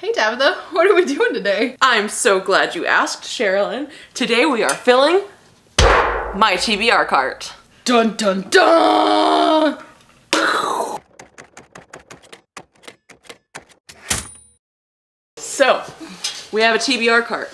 Hey Tabatha, what are we doing today? I'm so glad you asked, Sharilyn. Today we are filling my TBR cart. Dun dun dun! So, we have a TBR cart.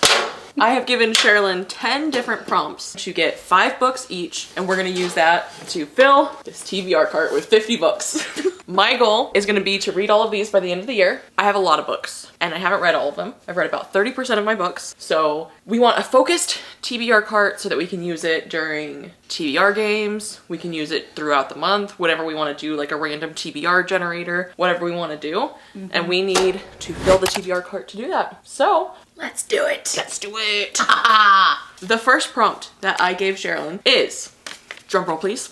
I have given Sharilyn 10 different prompts to get 5 books each, and we're gonna use that to fill this TBR cart with 50 books. My goal is gonna be to read all of these by the end of the year. I have a lot of books, and I haven't read all of them. I've read about 30% of my books. So we want a focused TBR cart so that we can use it during TBR games. We can use it throughout the month, whatever we wanna do, like a random TBR generator, whatever we wanna do. And we need to fill the TBR cart to do that. So Let's do it! let's do it. The first prompt that I gave Sharilyn is, drumroll please,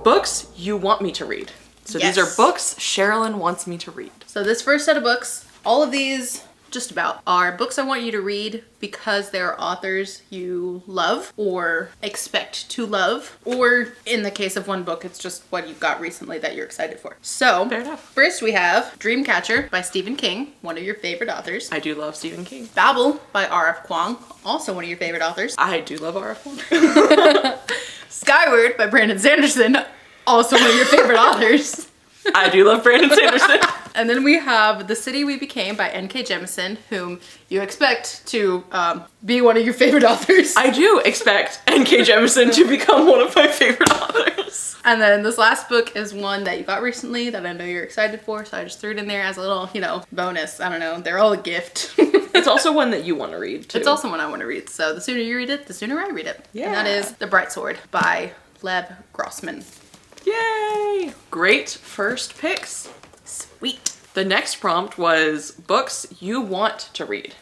books you want me to read. So Yes. these are books Sharilyn wants me to read. So this first set of books, all of these, just about, are books I want you to read because they're authors you love or expect to love, or in the case of one book, it's just what you got recently that you're excited for. So, Fair enough. first we have Dreamcatcher by Stephen King, one of your favorite authors. I do love Stephen King. Fable by R.F. Kuang, also one of your favorite authors. I do love R.F. Skyward by Brandon Sanderson, also one of your favorite authors. I do love Brandon Sanderson. And then we have The City We Became by N.K. Jemisin, whom you expect to be one of your favorite authors. I do expect N.K. Jemisin to become one of my favorite authors. And then this last book is one that you got recently that I know you're excited for, so I just threw it in there as a little, bonus. I don't know, they're all a gift. It's also one that you want to read too. It's also one I want to read, so the sooner you read it, the sooner I read it. Yeah. And that is The Bright Sword by Lev Grossman. Yay! Great first picks. Sweet. The next prompt was books you want to read.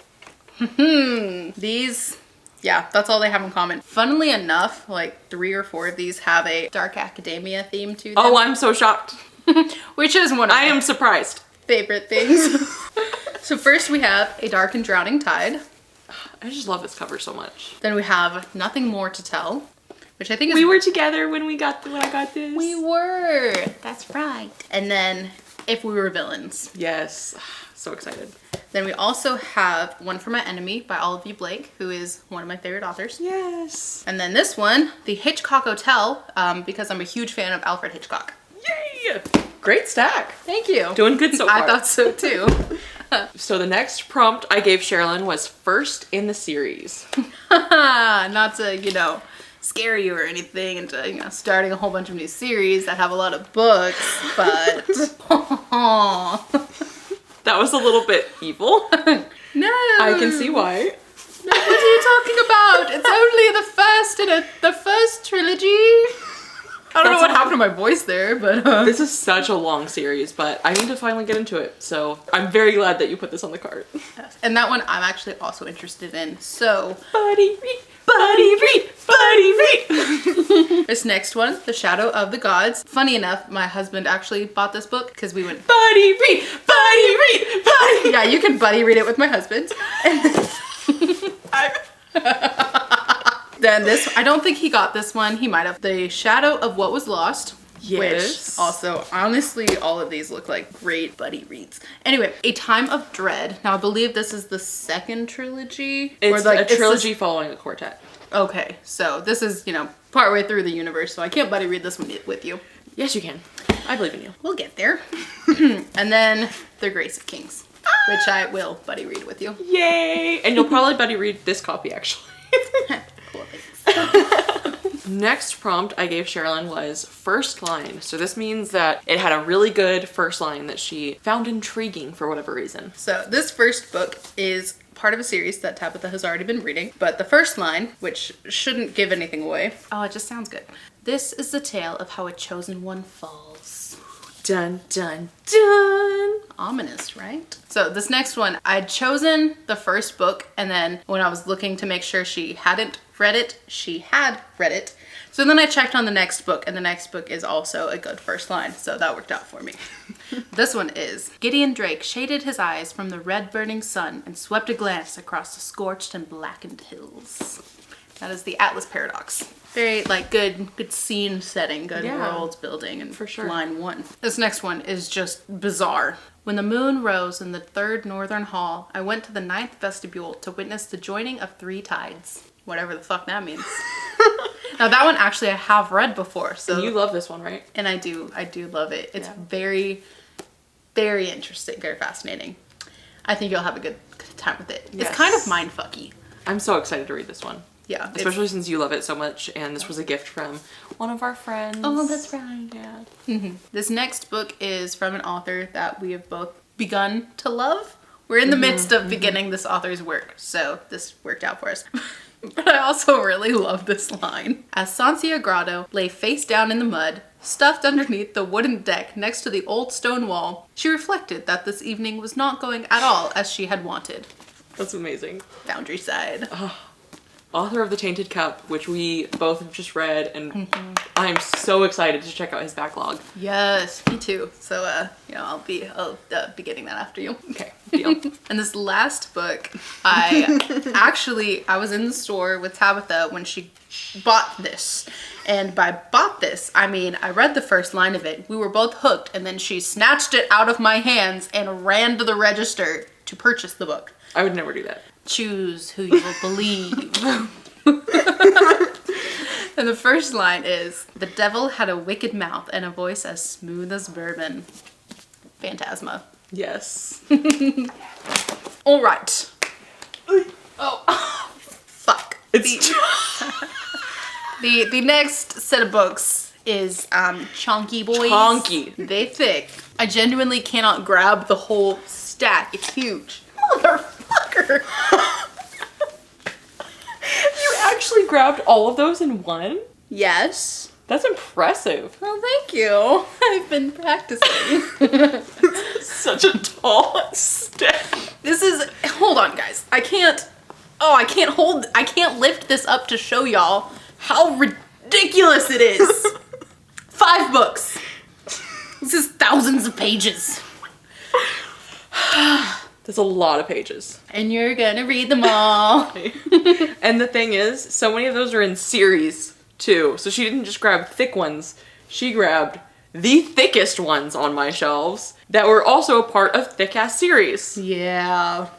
These, yeah, that's all they have in common. Funnily enough, like 3 or 4 of these have a dark academia theme to them. Oh, I'm so shocked. Which is one of I my am surprised. favorite things. So first we have A Dark and Drowning Tide. I just love this cover so much. Then we have Nothing More to Tell, which I think is... We were together when I got this. We were. That's right. And then If We Were Villains. Yes. So excited. Then we also have One for My Enemy by Olivia Blake, who is one of my favorite authors. Yes. And then this one, The Hitchcock Hotel, because I'm a huge fan of Alfred Hitchcock. Yay! Great stack. Thank you. Doing good so far. I thought so too. So the next prompt I gave Sharilyn was first in the series. Not to, scare you or anything into, starting a whole bunch of new series that have a lot of books, but... That was a little bit evil. No! I can see why. No, what are you talking about? It's only the first trilogy. I don't know what happened to my voice there, but... This is such a long series, but I need to finally get into it. So I'm very glad that you put this on the cart. And that one I'm actually also interested in, so... Buddy read, buddy read, buddy read. This next one, The Shadow of the Gods. Funny enough, my husband actually bought this book because we went... Buddy read, buddy read, buddy. Yeah, you can buddy read it with my husband. Then this, I don't think he got this one. He might have. The Shadow of What Was Lost. Yes. Which also, honestly, all of these look like great buddy reads. Anyway, A Time of Dread. Now, I believe this is the second trilogy. It's a trilogy following a quartet. Okay, so this is, partway through the universe, so I can't buddy read this one with you. Yes, you can. I believe in you. We'll get there. And then The Grace of Kings, which I will buddy read with you. Yay! And you'll probably buddy read this copy, actually. Cool, thanks. Next prompt I gave Sharilyn was first line. So this means that it had a really good first line that she found intriguing for whatever reason. So this first book is part of a series that Tabatha has already been reading, but the first line, which shouldn't give anything away. Oh, it just sounds good. This is the tale of how a chosen one falls. Dun, dun, dun. Ominous, right? So this next one, I'd chosen the first book, and then when I was looking to make sure she hadn't read it, she had read it. So then I checked on the next book, and the next book is also a good first line, so that worked out for me. This one is, Gideon Drake shaded his eyes from the red burning sun and swept a glance across the scorched and blackened hills. That is the Atlas Paradox. Very like good scene setting, good Yeah, world building, and for sure. line 1. This next one is just bizarre. When the moon rose in the 3rd northern hall, I went to the 9th vestibule to witness the joining of 3 tides. Whatever the fuck that means. Now that one actually I have read before, so And you love this one, right? and I do love it. It's Yeah. very, very interesting, very fascinating. I think you'll have a good time with it. Yes. It's kind of mindfucky. I'm so excited to read this one. Yeah. Especially since you love it so much, and this was a gift from one of our friends. Oh, that's right. Yeah. This next book is from an author that we have both begun to love. We're in the midst of beginning this author's work, so this worked out for us. But I also really love this line. As Sansia Grotto lay face down in the mud, stuffed underneath the wooden deck next to the old stone wall, she reflected that this evening was not going at all as she had wanted. That's amazing. Boundary side. Author of The Tainted Cup, which we both have just read, and I'm so excited to check out his backlog. Yes, me too. So, I'll be getting that after you. Okay, deal. And this last book, I was in the store with Tabatha when she bought this. And by bought this, I mean, I read the first line of it. We were both hooked, and then she snatched it out of my hands and ran to the register to purchase the book. I would never do that. Choose who you will believe. And the first line is, the devil had a wicked mouth and a voice as smooth as bourbon. Phantasma. Yes. All right. Oh, fuck. It's The next set of books is Chonky Boys. Chonky. They thick. I genuinely cannot grab the whole stack. It's huge. Motherfucker. You actually grabbed all of those in one? Yes. That's impressive. Well, thank you. I've been practicing. Such a tall stack. Hold on, guys. I can't lift this up to show y'all how ridiculous it is. 5 books. This is thousands of pages. That's a lot of pages. And you're gonna read them all. And the thing is, so many of those are in series too. So she didn't just grab thick ones. She grabbed the thickest ones on my shelves that were also a part of thick-ass series. Yeah,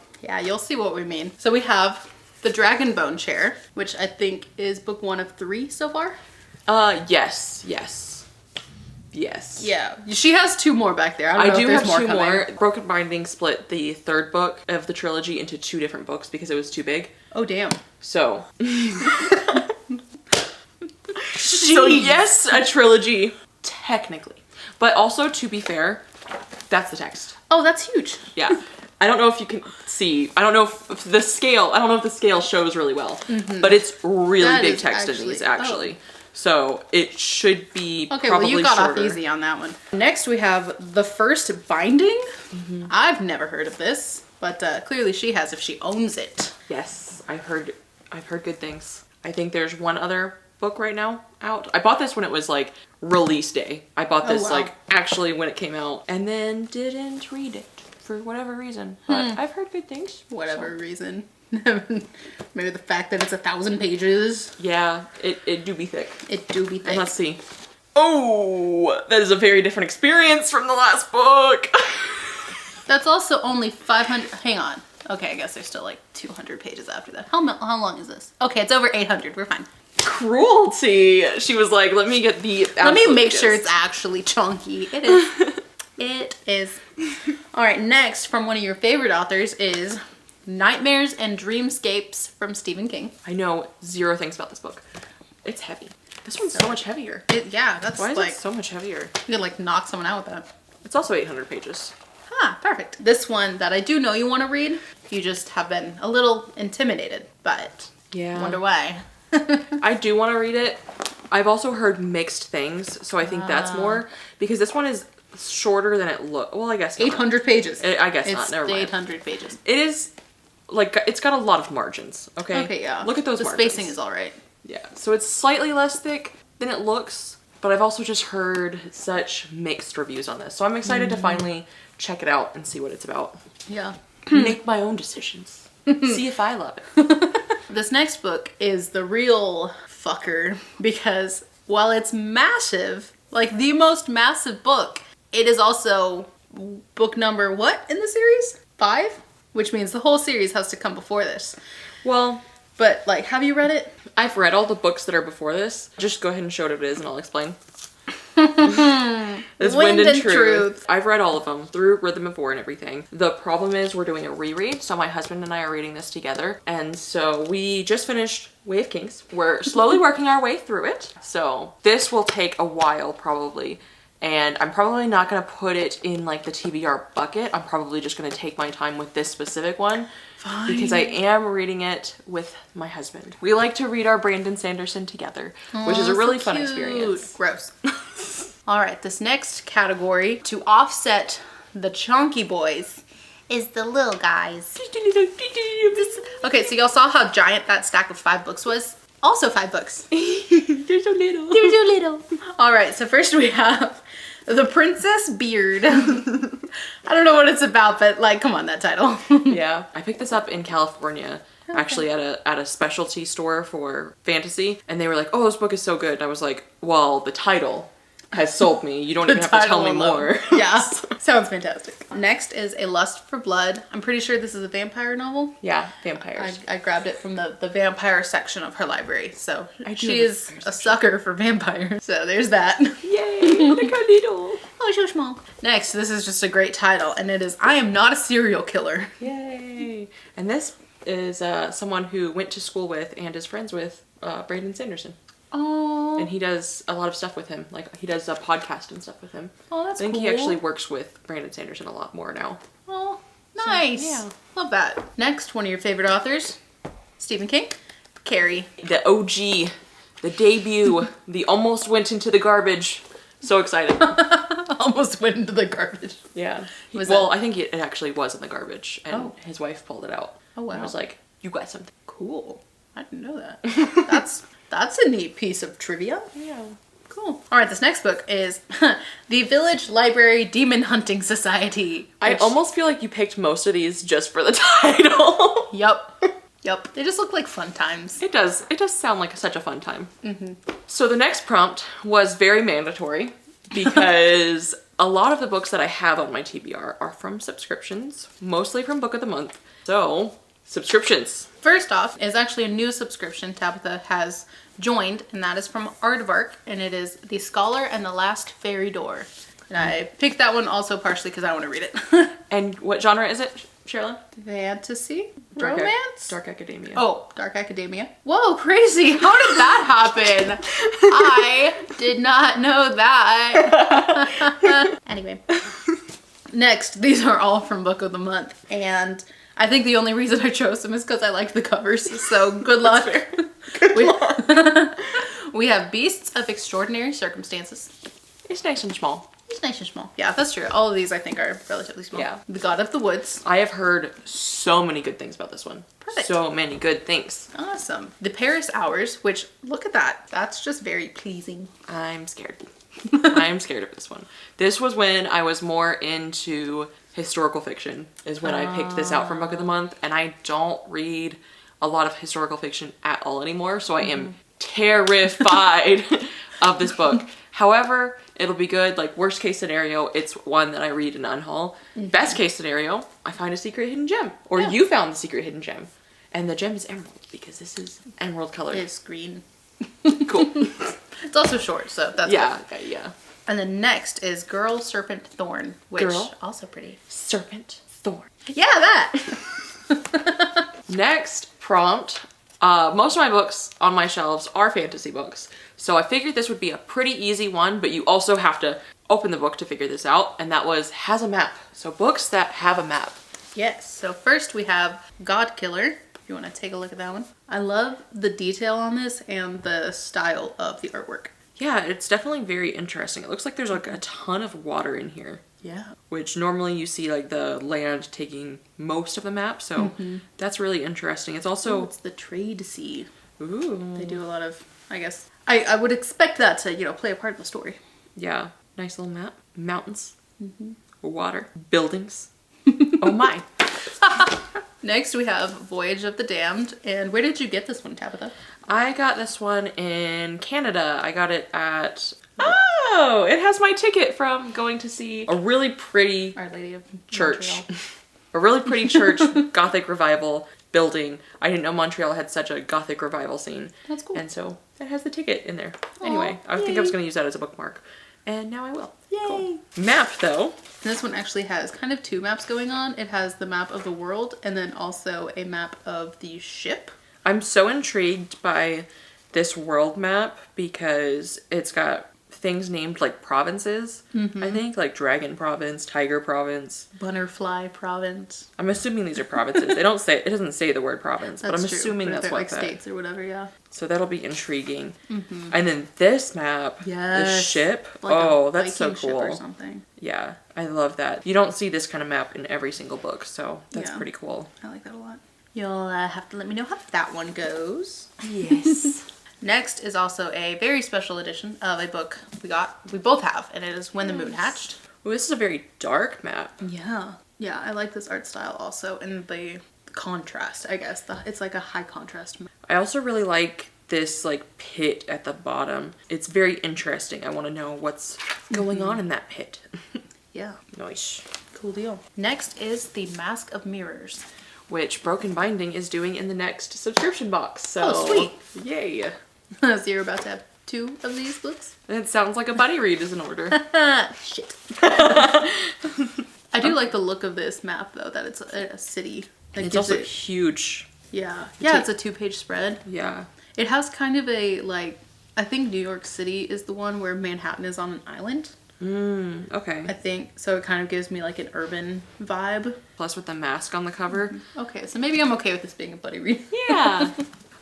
you'll see what we mean. So we have The Dragon Bone Chair, which I think is book 1 of 3 so far. Yes. Yeah, she has 2 more back there. I do have 2 coming. more. Broken Binding split the 3rd book of the trilogy into 2 different books because it was too big. Oh, damn. So. So yes, a trilogy, technically. But also, to be fair, that's the text. Oh, that's huge. Yeah. I don't know if you can see. I don't know if the scale shows really well. But it's really That big is text in actually- these, actually. So it should be Okay, probably well, you got shorter. off easy on that one. Next, we have The First Binding. I've never heard of this, but clearly she has if she owns it. Yes, I've heard good things. I think there's one other book right now out. I bought this when it was like release day. I bought this wow. like actually when it came out and then didn't read it for whatever reason. But I've heard good things. Whatever reason. Maybe the fact that it's 1,000 pages. Yeah, it do be thick. It do be thick. And let's see. Oh, that is a very different experience from the last book. That's also only 500. Hang on. Okay, I guess there's still like 200 pages after that. How long is this? Okay, it's over 800. We're fine. Cruelty. She was like, let me get the Let me make biggest. sure it's actually chunky. It is. It is. All right, next from one of your favorite authors is Nightmares and Dreamscapes from Stephen King. I know 0 things about this book. It's heavy. This one's so much heavier. Yeah, that's Why is like, it so much heavier? you could like knock someone out with that. It's also 800 pages. Ah, perfect. This one that I do know you want to read, you just have been a little intimidated, but Yeah. wonder why. I do want to read it. I've also heard mixed things, so I think that's more because this one is shorter than it looks. Well, I guess not. 800 pages. I guess it's not. Never mind. 800 pages. It is like it's got a lot of margins. Okay. Okay, yeah. Look at those. The margins. spacing is all right. Yeah. So it's slightly less thick than it looks, but I've also just heard such mixed reviews on this, so I'm excited to finally check it out and see what it's about. Yeah. Make my own decisions. See if I love it. This next book is the real fucker because while it's massive, like the most massive book, it is also book number what in the series? 5? Which means the whole series has to come before this. Well, but like, have you read it? I've read all the books that are before this. Just go ahead and show what it is and I'll explain. It's Wind and Truth. I've read all of them through Rhythm of War and everything. The problem is we're doing a reread, so my husband and I are reading this together. And so we just finished Way of Kings. We're slowly working our way through it. So this will take a while probably. And I'm probably not going to put it in like the TBR bucket. I'm probably just going to take my time with this specific one. Fine. Because I am reading it with my husband. We like to read our Brandon Sanderson together, which is a really fun experience. Gross. All right, this next category to offset the Chonky boys is the little guys. Okay, so y'all saw how giant that stack of 5 books was? Also 5 books. They're so little. They're so little. All right, so first we have The Princess Beard. I don't know what it's about, but like, come on, that title. Yeah, I picked this up in California. Okay. Actually at a specialty store for fantasy, and they were like, oh, this book is so good. And I was like, well, the title has sold me. You don't even have to tell me more. Yeah, sounds fantastic. Next is A Lust for Blood. I'm pretty sure this is a vampire novel. Yeah, vampires. I grabbed it from the vampire section of her library. So she is a sucker for vampires. So there's that. Yay, look how little. Oh, so small. Next, this is just a great title, and it is I Am Not a Serial Killer. Yay. And this is someone who went to school with and is friends with Brandon Sanderson. Oh. And he does a lot of stuff with him. Like, he does a podcast and stuff with him. Oh, that's cool. I think he actually works with Brandon Sanderson a lot more now. Oh, nice. So, yeah. Love that. Next, one of your favorite authors, Stephen King. Carrie. The OG. The debut. The almost went into the garbage. So excited. Almost went into the garbage. Yeah. Well, I think it actually was in the garbage. And his wife pulled it out. Oh, wow. And I was like, you got something. Cool. I didn't know that. That's a neat piece of trivia. Yeah. Cool. All right, this next book is The Village Library Demon Hunting Society. I almost feel like you picked most of these just for the title. Yep. They just look like fun times. It does. It does sound like such a fun time. Mm-hmm. So the next prompt was very mandatory because a lot of the books that I have on my TBR are from subscriptions, mostly from Book of the Month. So, subscriptions. First off is actually a new subscription Tabatha has joined, and that is from Aardvark, and it is The Scholar and the Last Fairy Door. And I picked that one also partially because I want to read it. And what genre is it, Sharilyn? Fantasy? Romance? Dark academia. Oh, dark academia. Whoa, crazy. How did that happen? I did not know that. Anyway. Next, these are all from Book of the Month, and I think the only reason I chose them is because I liked the covers, so good luck. Good luck. We have Beasts of Extraordinary Circumstances. It's nice and small. It's nice and small. Yeah, that's true. All of these I think are relatively small. Yeah. The God of the Woods. I have heard so many good things about this one. Perfect. So many good things. Awesome. The Paris Hours, which, look at that. That's just very pleasing. I'm scared. I'm scared of this one. This was when I was more into historical fiction, is when I picked this out from Book of the Month, and I don't read a lot of historical fiction at all anymore, so I am terrified of this book. However, it'll be good. Like, worst case scenario, it's one that I read and unhaul. Best case scenario, I find a secret hidden gem, or you found the secret hidden gem, and the gem is emerald because this is emerald color. It's green. Cool. It's also short, so that's good. Yeah. And then next is Girl, Serpent, Thorn, which also pretty. Serpent, Thorn. Yeah, that. Next prompt. Most of my books on my shelves are fantasy books, so I figured this would be a pretty easy one, but you also have to open the book to figure this out, and that was has a map. So books that have a map. Yes, so first we have God Killer. If you want to take a look at that one. I love the detail on this and the style of the artwork. Yeah, it's definitely very interesting. It looks like there's like a ton of water in here. Yeah. Which normally you see like the land taking most of the map, so that's really interesting. It's also... it's the trade sea. Ooh. They do a lot of, I guess... I would expect that to, play a part in the story. Yeah. Nice little map. Mountains. Water. Buildings. Oh my. Next we have Voyage of the Damned. And where did you get this one, Tabatha? I got this one in Canada. I got it at... Oh, it has my ticket from going to see a really pretty Our Lady of church. Montreal. A really pretty church Gothic revival building. I didn't know Montreal had such a Gothic revival scene. That's cool. And so it has the ticket in there. Aw, Anyway, I think I was yay. going to use that as a bookmark. And now I will. Yay! Cool. Map, though. And this one actually has kind of two maps going on. It has the map of the world and then also a map of the ship. I'm so intrigued by this world map because it's got things named like provinces, I think, like Dragon Province, Tiger Province. Butterfly Province. I'm assuming these are provinces. It doesn't say the word province, but I'm That's true, assuming but that's they're what like that. states or whatever, yeah. So that'll be intriguing. And then this map, the Yes. ship. Like Oh, a that's so Viking ship or cool. something. Yeah, I love that. You don't see this kind of map in every single book, so that's Yeah. pretty cool. I like that a lot. You'll have to let me know how that one goes. Yes. Next is also a very special edition of a book we both have, and it is When the Moon Hatched. Well, this is a very dark map. Yeah. Yeah, I like this art style also, and the contrast, I guess. It's like a high contrast map. I also really like this like pit at the bottom. It's very interesting. I want to know what's going on in that pit. Yeah. Nice. Cool deal. Next is The Mask of Mirrors. Which Broken Binding is doing in the next subscription box. So, Oh, sweet. Yay. So you're about to have 2 of these books? It sounds like a buddy read is in order. Shit. I do like the look of this map, though, that it's a city. That It's gives also it, huge. yeah. Yeah, it's a 2-page spread. Yeah. It has kind of a, like, I think New York City is the one where Manhattan is on an island. Okay. I think. So it kind of gives me, like, an urban vibe. Plus with the mask on the cover. Okay, so maybe I'm okay with this being a buddy read. Yeah.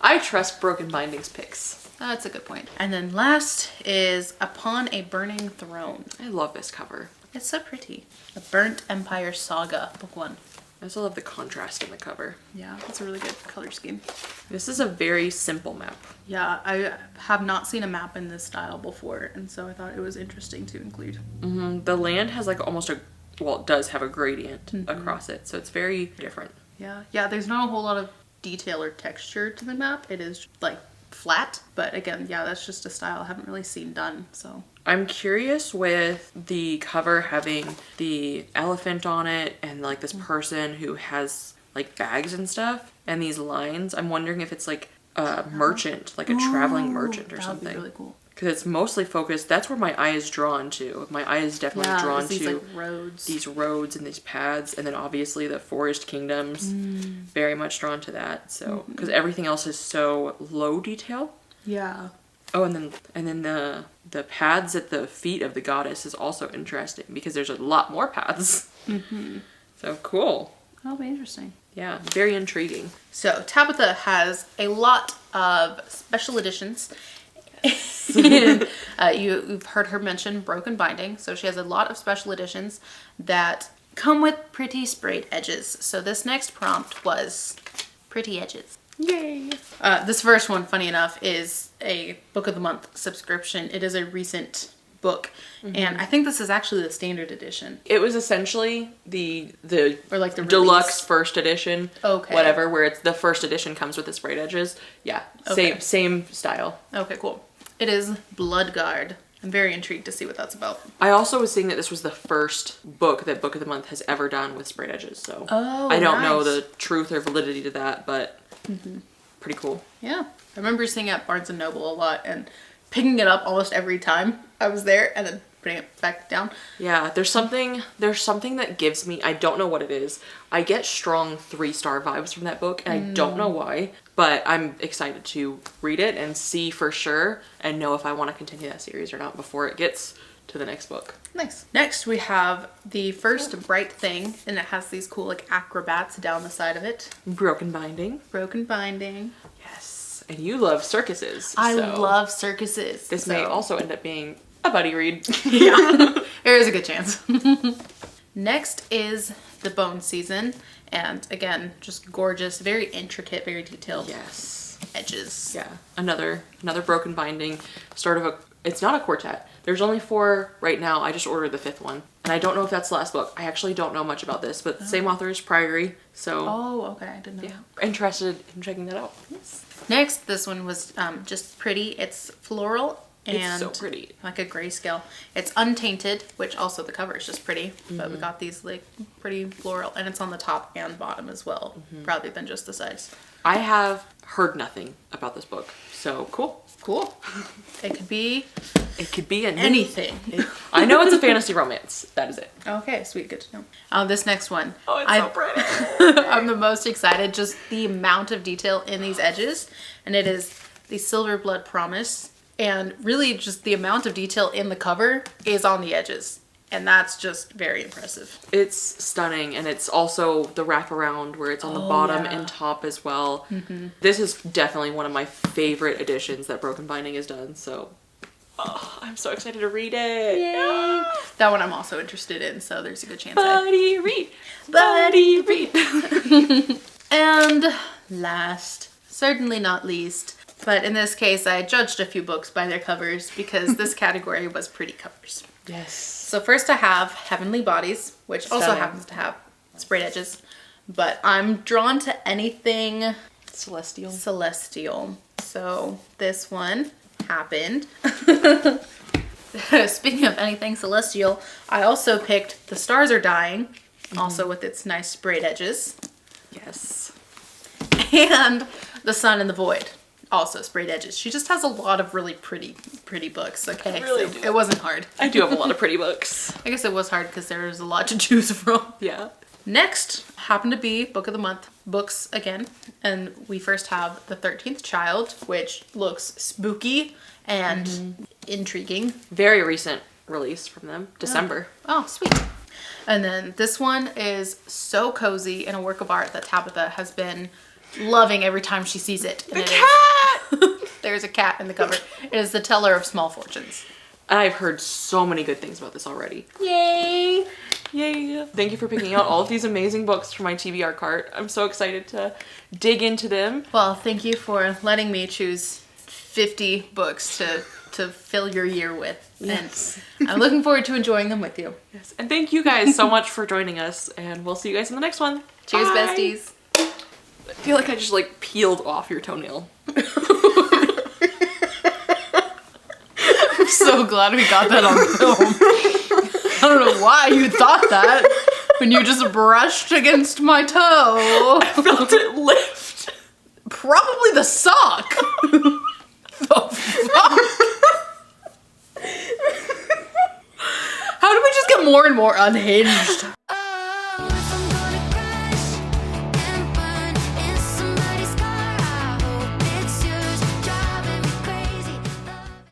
I trust Broken Binding's picks. That's a good point. And then last is Upon a Burning Throne. I love this cover. It's so pretty. The Burnt Empire Saga, book 1. I also love the contrast in the cover. Yeah, that's a really good color scheme. This is a very simple map. Yeah, I have not seen a map in this style before, and so I thought it was interesting to include. The land has like almost it does have a gradient across it, so it's very different. Yeah, there's not a whole lot of detail or texture to the map. It is like flat, but again, yeah, that's just a style I haven't really seen done, so. I'm curious with the cover having the elephant on it and like this person who has like bags and stuff and these lines. I'm wondering if it's like a merchant, like a traveling merchant or That would something. be really cool. Because it's mostly focused, that's where my eye is drawn to. My eye is definitely drawn these, to like, roads. these roads and these paths, and then obviously the forest kingdoms, very much drawn to that. So, because everything else is so low detail. Yeah. Oh, and then the paths at the feet of the goddess is also interesting because there's a lot more paths. So cool. That'll be interesting. Yeah, very intriguing. So Tabatha has a lot of special editions. And, you've heard her mention Broken Binding. So she has a lot of special editions that come with pretty sprayed edges. So this next prompt was pretty edges. Yay! This first one, funny enough, is a Book of the Month subscription. It is a recent book, and I think this is actually the standard edition. It was essentially the Or like the deluxe release. first edition, Okay. whatever, where it's the first edition comes with the sprayed edges. Yeah, Okay. same style. Okay, cool. It is Bloodguard. I'm very intrigued to see what that's about. I also was seeing that this was the first book that Book of the Month has ever done with sprayed edges, so Oh, I don't know nice. the truth or validity to that, but pretty coll. Yeah. I remember seeing it at Barnes & Noble a lot and picking it up almost every time I was there and then putting it back down. Yeah, there's something that gives me, I don't know what it is. I get strong 3-star vibes from that book, and I don't know why, but I'm excited to read it and see for sure and know if I want to continue that series or not before it gets to the next book. Nice. Next we have the first Bright Thing, and it has these cool like acrobats down the side of it. Broken Binding. Broken Binding. Yes. And you love circuses. I so love circuses. This may also end up being a buddy read. Yeah, there is a good chance. Next is The Bone Season, and again, just gorgeous, very intricate, very detailed Yes. edges. Yeah. Another Broken Binding. It's not a quartet. There's only 4 right now. I just ordered the 5th one. And I don't know if that's the last book. I actually don't know much about this, but the same author is Priory, so... Oh, okay, I didn't know. Yeah, interested in checking that out. Yes. Next, this one was just pretty. It's floral and It's so pretty. like a grayscale. It's untainted, which also the cover is just pretty, but we got these like pretty floral, and it's on the top and bottom as well, rather than just the sides. I have heard nothing about this book, so cool. Cool. It could be anything. anything. I know it's a fantasy romance. That is it. Okay, sweet, good to know. This next one. Oh, it's so pretty. I'm the most excited, just the amount of detail in these edges, and it is the Silver Blood Promise, and really just the amount of detail in the cover is on the edges, and that's just very impressive. It's stunning, and it's also the wraparound where it's on the bottom and top as well. This is definitely one of my favorite editions that Broken Binding has done, so I'm so excited to read it. Yay! That one I'm also interested in, so there's a good chance. Buddy read. Buddy read. And last, certainly not least, but in this case I judged a few books by their covers because this category was pretty covers. Yes. So first I have Heavenly Bodies, which also Stunning. happens to have sprayed edges, but I'm drawn to anything Celestial. celestial. So this one happened. Speaking of anything celestial, I also picked The Stars Are Dying, also with its nice sprayed edges, Yes. and The Sun and the Void, also sprayed edges. She just has a lot of really pretty books, okay? I really so do. it wasn't hard. I do have a lot of pretty books. I guess it was hard because there was a lot to choose from. Yeah. Next happened to be Book of the Month books again, and we first have The 13th Child, which looks spooky and intriguing. Very recent release from them. December. Oh, sweet. And then this one is so cozy and a work of art that Tabatha has been loving every time she sees it. And The it cat! is, there's a cat in the cover. It is The Teller of Small Fortunes. I've heard so many good things about this already. Yay! Yay! Thank you for picking out all of these amazing books for my TBR cart. I'm so excited to dig into them. Well, thank you for letting me choose 50 books to fill your year with. Yes. And I'm looking forward to enjoying them with you. Yes. And thank you guys so much for joining us, and we'll see you guys in the next one. Cheers, Bye. besties. I feel like I just like peeled off your toenail. I'm so glad we got that on film. I don't know why you thought that when you just brushed against my toe. I felt it lift. Probably the sock. The fuck? How do we just get more and more unhinged?